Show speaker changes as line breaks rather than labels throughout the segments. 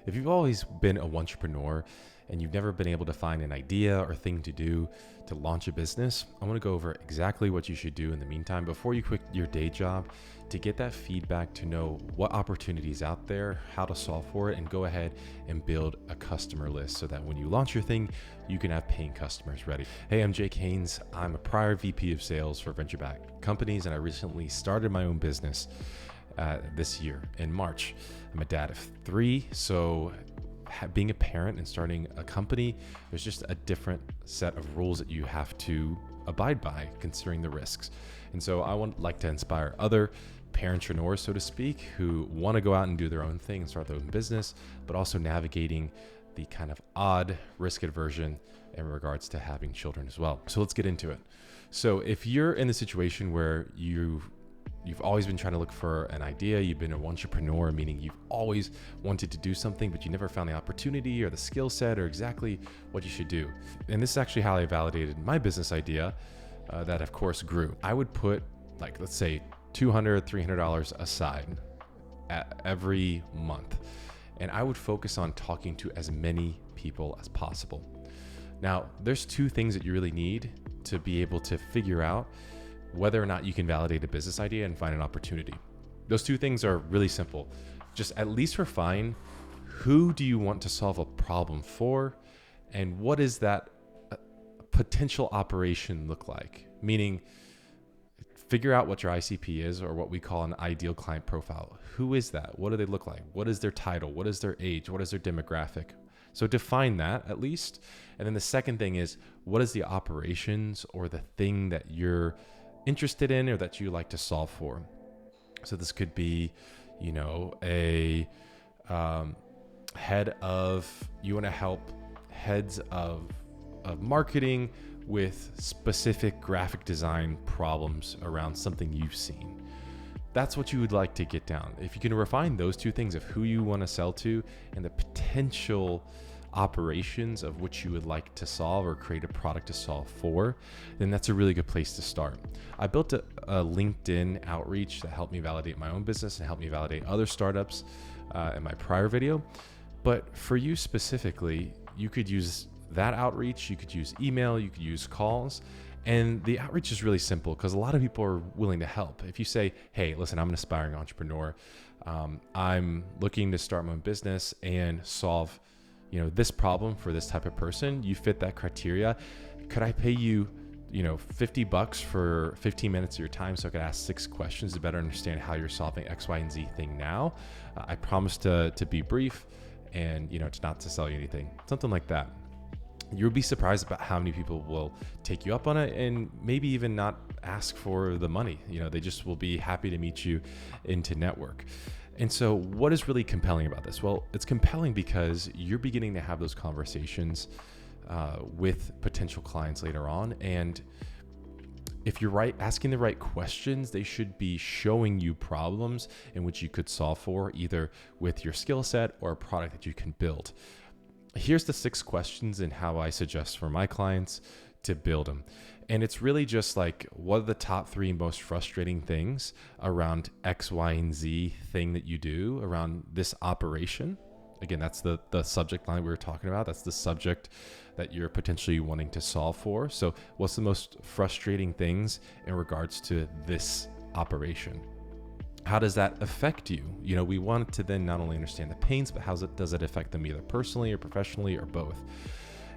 If you've always been a entrepreneur and you've never been able to find an idea or thing to do to launch a business, I want to go over exactly what you should do in the meantime before you quit your day job to get that feedback, to know what opportunities out there, how to solve for it, and go ahead and build a customer list so that when you launch your thing, you can have paying customers ready. Hey, I'm Jake Haynes. I'm a prior VP of sales for venture-backed companies, and I recently started my own business this year in March. I'm a dad of 3, so being a parent and starting a company, there's just a different set of rules that you have to abide by considering the risks. And so I would like to inspire other parentpreneurs, so to speak, who want to go out and do their own thing and start their own business, but also navigating the kind of odd risk aversion in regards to having children as well. So let's get into it. So if you're in the situation where you've always been trying to look for an idea, you've been an entrepreneur, meaning you've always wanted to do something, but you never found the opportunity or the skill set or exactly what you should do. And this is actually how I validated my business idea that of course grew. I would put let's say $200, $300 aside every month. And I would focus on talking to as many people as possible. Now, there's 2 things that you really need to be able to figure out whether or not you can validate a business idea and find an opportunity. Those 2 things are really simple. Just at least refine who do you want to solve a problem for, and what does that potential operation look like? Meaning, figure out what your ICP is, or what we call an ideal client profile. Who is that? What do they look like? What is their title? What is their age? What is their demographic? So define that at least. And then the second thing is, what is the operations or the thing that you're interested in or that you like to solve for? So this could be, a head of, you want to help heads of marketing with specific graphic design problems around something you've seen. That's what you would like to get down. If you can refine those 2 things of who you want to sell to and the potential operations of which you would like to solve or create a product to solve for, then that's a really good place to start. I built a LinkedIn outreach that helped me validate my own business and helped me validate other startups in my prior video. But for you specifically, you could use that outreach, you could use email, you could use calls. And the outreach is really simple because a lot of people are willing to help. If you say, hey, listen, I'm an aspiring entrepreneur. I'm looking to start my own business and solve this problem for this type of person. You fit that criteria. Could I pay you, $50 for 15 minutes of your time so I could ask 6 questions to better understand how you're solving X, Y, and Z thing now? I promise to be brief and, it's not to sell you anything, something like that. You'll be surprised about how many people will take you up on it and maybe even not ask for the money. They just will be happy to meet you and to network. And so what is really compelling about this? Well, it's compelling because you're beginning to have those conversations with potential clients later on. And if you're asking the right questions, they should be showing you problems in which you could solve for, either with your skill set or a product that you can build. Here's the 6 questions and how I suggest for my clients to build them. And it's really just what are the top 3 most frustrating things around X, Y, and Z thing that you do around this operation? Again, that's the subject line we were talking about. That's the subject that you're potentially wanting to solve for. So what's the most frustrating things in regards to this operation? How does that affect you? We want to then not only understand the pains, but does it affect them either personally or professionally or both?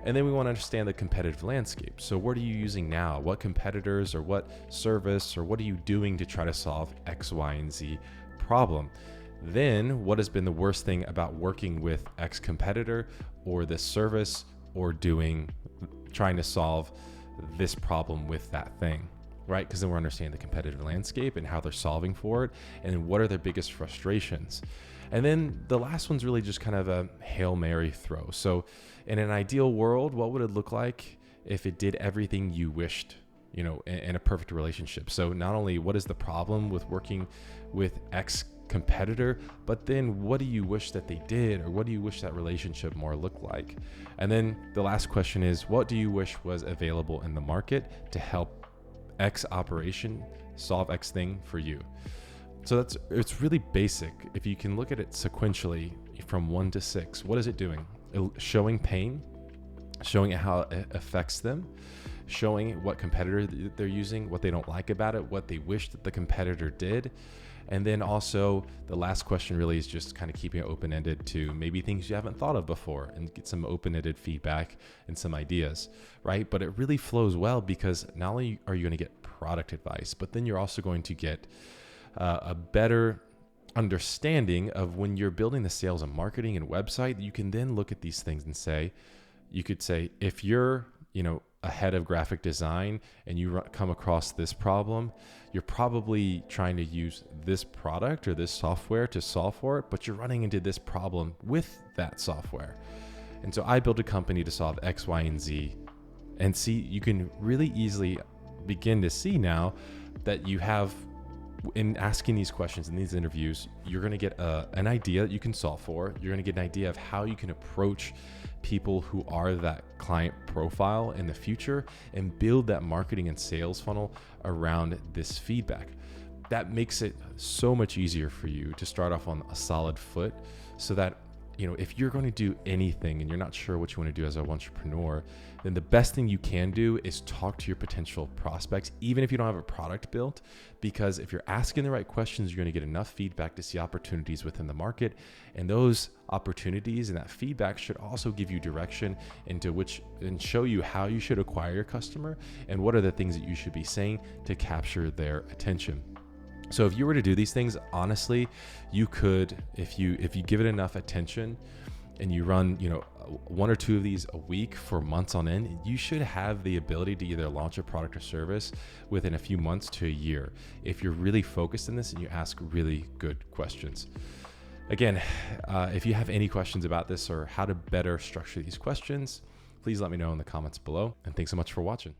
And then we want to understand the competitive landscape. So what are you using now? What competitors or what service or what are you doing to try to solve X, Y, and Z problem? Then what has been the worst thing about working with X competitor or this service or trying to solve this problem with that thing? Right? Because then we're understanding the competitive landscape and how they're solving for it and what are their biggest frustrations. And then the last one's really just kind of a Hail Mary throw. So in an ideal world, what would it look like if it did everything you wished, in a perfect relationship? So not only what is the problem with working with X competitor, but then what do you wish that they did, or what do you wish that relationship more looked like? And then the last question is, what do you wish was available in the market to help X operation solve X thing for you? So it's really basic. If you can look at it sequentially, from 1 to 6, what is it doing? Showing pain, showing how it affects them, showing what competitor they're using, what they don't like about it, what they wish that the competitor did. And then also the last question really is just kind of keeping it open-ended to maybe things you haven't thought of before and get some open-ended feedback and some ideas, right? But it really flows well because not only are you going to get product advice, but then you're also going to get a better understanding of when you're building the sales and marketing and website. You can then look at these things and say, you could say, if you're, a head of graphic design and you come across this problem, you're probably trying to use this product or this software to solve for it, but you're running into this problem with that software. And so I built a company to solve X, Y, and Z. And see, you can really easily begin to see now that you have, in asking these questions in these interviews, you're going to get an idea that you can solve for. You're going to get an idea of how you can approach people who are that client profile in the future and build that marketing and sales funnel around this feedback. That makes it so much easier for you to start off on a solid foot so that, if you're going to do anything and you're not sure what you want to do as an entrepreneur, then the best thing you can do is talk to your potential prospects, even if you don't have a product built, because if you're asking the right questions, you're going to get enough feedback to see opportunities within the market. And those opportunities and that feedback should also give you direction into which and show you how you should acquire your customer and what are the things that you should be saying to capture their attention. So if you were to do these things, honestly, you could, if you give it enough attention and you run, 1 or 2 of these a week for months on end, you should have the ability to either launch a product or service within a few months to a year if you're really focused in this and you ask really good questions. Again, if you have any questions about this or how to better structure these questions, please let me know in the comments below. And thanks so much for watching.